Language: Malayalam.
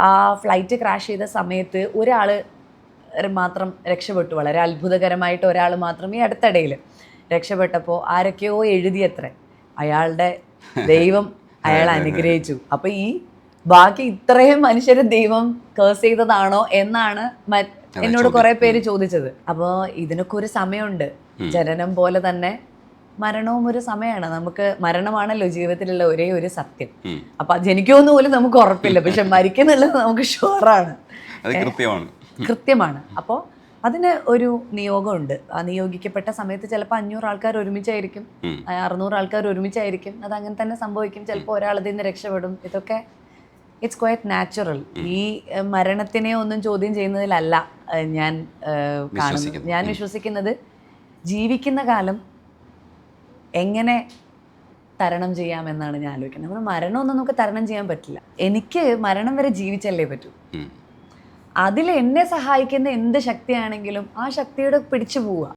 ആ ഫ്ലൈറ്റ് ക്രാഷ് ചെയ്ത സമയത്ത് ഒരാൾ മാത്രം രക്ഷപ്പെട്ടു, വളരെ അത്ഭുതകരമായിട്ട് ഒരാൾ മാത്രം ഈ അടുത്തിടയിൽ രക്ഷപ്പെട്ടപ്പോൾ ആരൊക്കെയോ എഴുതിയത്രേ അയാളുടെ ദൈവം അയാളെ അനുഗ്രഹിച്ചു. അപ്പോൾ ഈ ബാക്കി ഇത്രയും മനുഷ്യരെ ദൈവം കേഴ്സ് ചെയ്തതാണോ എന്നാണ് എന്നോട് കുറേ പേര് ചോദിച്ചത്. അപ്പോൾ ഇതിനൊക്കെ ഒരു സമയമുണ്ട്. ജനനം പോലെ തന്നെ മരണവും ഒരു സമയമാണ്. നമുക്ക് മരണമാണല്ലോ ജീവിതത്തിലുള്ള ഒരേ ഒരു സത്യം. അപ്പൊ ജനിക്കുമെന്ന് പോലും നമുക്ക് ഉറപ്പില്ല, പക്ഷെ മരിക്കുന്നുള്ളത് നമുക്ക് ഷുവറാണ്, കൃത്യമാണ്. അപ്പോൾ അതിന് ഒരു നിയോഗമുണ്ട്. ആ നിയോഗിക്കപ്പെട്ട സമയത്ത് ചിലപ്പോൾ 500 ആൾക്കാർ ഒരുമിച്ചായിരിക്കും, 600 ആൾക്കാർ ഒരുമിച്ചായിരിക്കും. അത് അങ്ങനെ തന്നെ സംഭവിക്കും. ചിലപ്പോൾ ഒരാൾ ഇതിൽ നിന്ന് രക്ഷപ്പെടും. ഇതൊക്കെ ഇറ്റ്സ് ക്വൈറ്റ് നാച്ചുറൽ. ഈ മരണത്തിനെ ഒന്നും ചോദ്യം ചെയ്യുന്നതിലല്ല ഞാൻ കാണുന്നത്. ഞാൻ വിശ്വസിക്കുന്നത് ജീവിക്കുന്ന കാലം എങ്ങനെ തരണം ചെയ്യാമെന്നാണ് ഞാൻ ആലോചിക്കുന്നത്. നമ്മൾ മരണമൊന്നും നമുക്ക് തരണം ചെയ്യാൻ പറ്റില്ല. എനിക്ക് മരണം വരെ ജീവിച്ചല്ലേ പറ്റൂ. അതിൽ എന്നെ സഹായിക്കുന്ന എന്ത് ശക്തിയാണെങ്കിലും ആ ശക്തിയോട് പിടിച്ചു പോവുക.